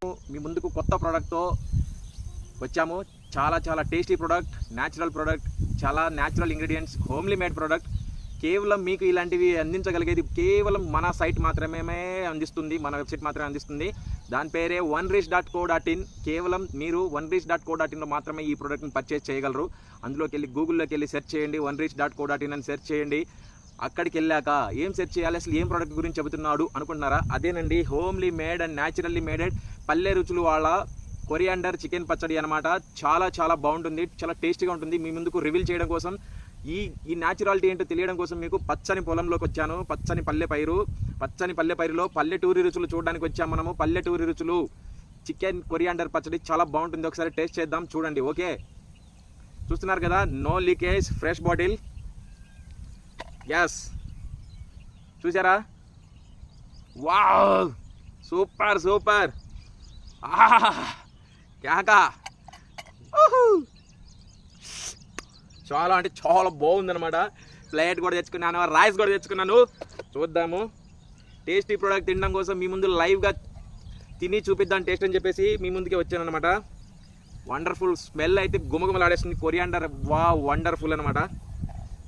మీ ముందుకు కొత్త ప్రోడక్ట్తో వచ్చాము. చాలా చాలా టేస్టీ ప్రోడక్ట్, న్యాచురల్ ప్రోడక్ట్, చాలా natural ingredients, homely made product. కేవలం మీకు ఇలాంటివి అందించగలిగేది కేవలం మన సైట్ మాత్రమే అందిస్తుంది, మన వెబ్సైట్ మాత్రమే అందిస్తుంది. దాని పేరే onreach.co.in. కేవలం మీరు onreach.co.inలో మాత్రమే ఈ ప్రోడక్ట్ని పర్చేస్ చేయగలరు. అందులోకి వెళ్ళి గూగుల్లోకి వెళ్ళి సెర్చ్ చేయండి, onreach.co.in అని సెర్చ్ చేయండి. అక్కడికి వెళ్ళాక ఏం సెర్చ్ చేయాలి, అసలు ఏం ప్రోడక్ట్ గురించి చెబుతున్నాడు అనుకుంటున్నారా? అదేనండి, హోమ్లీ మేడ్ అండ్ న్యాచురల్లీ మేడెడ్ పల్లె రుచులు వాళ్ళ కొరియాండర్ చికెన్ పచ్చడి అనమాట. చాలా చాలా బాగుంటుంది, చాలా టేస్టీగా ఉంటుంది. మీ ముందుకు రివీల్ చేయడం కోసం, ఈ న్యాచురాలిటీ ఏంటో తెలియడం కోసం మీకు పచ్చని పొలంలోకి వచ్చాను. పచ్చని పల్లె పైరులో పల్లెటూరి రుచులు చూడడానికి వచ్చాము మనము. పల్లెటూరి రుచులు చికెన్ కొరియాండర్ పచ్చడి చాలా బాగుంటుంది, ఒకసారి టేస్ట్ చేద్దాం. చూడండి. ఓకే, చూస్తున్నారు కదా, no leakage, fresh bottle. Yes, చూసారా? వావ్, సూపర్ సూపర్, క్యాకా. చాలా అంటే చాలా బాగుందన్నమాట. ప్లేట్ కూడా తెచ్చుకున్నాను, రైస్ కూడా తెచ్చుకున్నాను. చూద్దాము. టేస్టీ ప్రోడక్ట్ తినడం కోసం మీ ముందు లైవ్గా తిని చూపిద్దాం టేస్ట్ అని చెప్పేసి మీ ముందుకే వచ్చాను అనమాట. వండర్ఫుల్ స్మెల్ అయితే గుమగుమలాడేస్తుంది. కొరియాండర్ వా వండర్ఫుల్ అనమాట.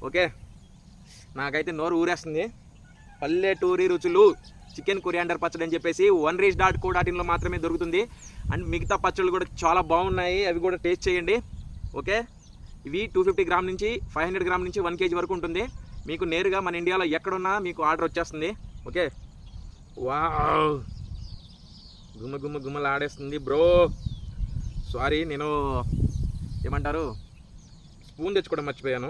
ఓకే, నాకైతే నోరు ఊరేస్తుంది. పల్లెటూరి రుచులు చికెన్ కొరియాండర్ పచ్చడి అని చెప్పేసి onreach.co.inలో మాత్రమే దొరుకుతుంది. అండ్ మిగతా పచ్చళ్ళు కూడా చాలా బాగున్నాయి, అవి కూడా టేస్ట్ చేయండి. ఓకే, ఇవి 250 గ్రామ్ నుంచి 500 గ్రామ్ నుంచి 1 kg వరకు ఉంటుంది. మీకు నేరుగా మన ఇండియాలో ఎక్కడున్నా మీకు ఆర్డర్ వచ్చేస్తుంది. ఓకే, వావ్, గుమ్మలు ఆడేస్తుంది బ్రో. సారీ, నేను ఏమంటారు, స్పూన్ తెచ్చుకోవడం మర్చిపోయాను.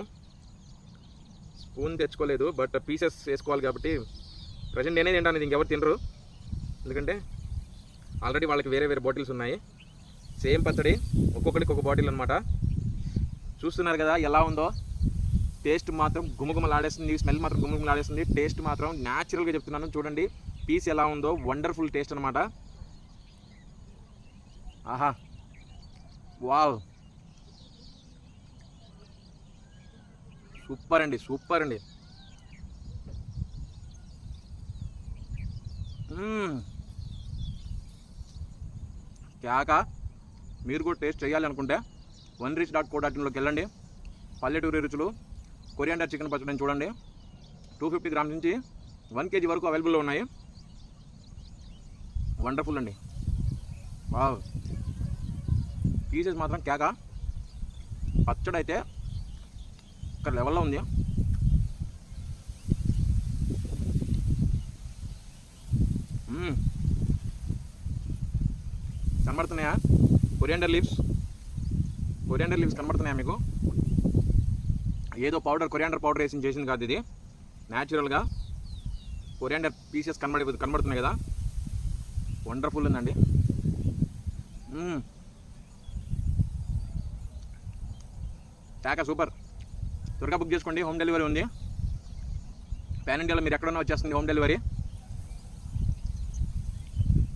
స్పూన్ తెచ్చుకోలేదు, బట్ పీసెస్ వేసుకోవాలి కాబట్టి ప్రజెంట్ నేనే తింటాను, ఇది ఇంకెవరు తినరు. ఎందుకంటే ఆల్రెడీ వాళ్ళకి వేరే వేరే బాటిల్స్ ఉన్నాయి. సేమ్ పచ్చడి, ఒక్కొక్కరికి ఒక బాటిల్ అనమాట. చూస్తున్నారు కదా ఎలా ఉందో. టేస్ట్ మాత్రం గుమగుమలాడేస్తుంది, స్మెల్ మాత్రం గుమగుమలాడేస్తుంది. టేస్ట్ మాత్రం న్యాచురల్గా చెప్తున్నాను. చూడండి పీస్ ఎలా ఉందో, వండర్ఫుల్ టేస్ట్ అనమాట. ఆహా, వావ్, సూపర్ అండి, సూపర్ అండి. క్యాకా. మీరు కూడా టేస్ట్ చేయాలి అనుకుంటే onreach.co.inలోకి వెళ్ళండి. పల్లెటూరి రుచులు కొరియాండర్ చికెన్ పచ్చడిని చూడండి. 250 గ్రామ్స్ నుంచి 1 kg వరకు అవైలబుల్లో ఉన్నాయి. వండర్ఫుల్ అండి. వావ్, పీసెస్ మాత్రం క్యాకా. పచ్చడి అయితే ఒక లెవెల్లో ఉంది. కనబడుతున్నాయా కొరియాండర్ లీవ్స్ కనబడుతున్నాయా మీకు? ఏదో పౌడర్, కొరియాండర్ పౌడర్ వేసి చేసింది కాదు ఇది. న్యాచురల్గా కొరియాండర్ పీసెస్ కనబడుతున్నాయి కదా. వండర్ఫుల్ ఉందండి. చాకా సూపర్. త్వరగా బుక్ చేసుకోండి, హోమ్ డెలివరీ ఉంది. పాన్ ఇండియాలో మీరు ఎక్కడున్నా వచ్చేస్తుంది హోమ్ డెలివరీ.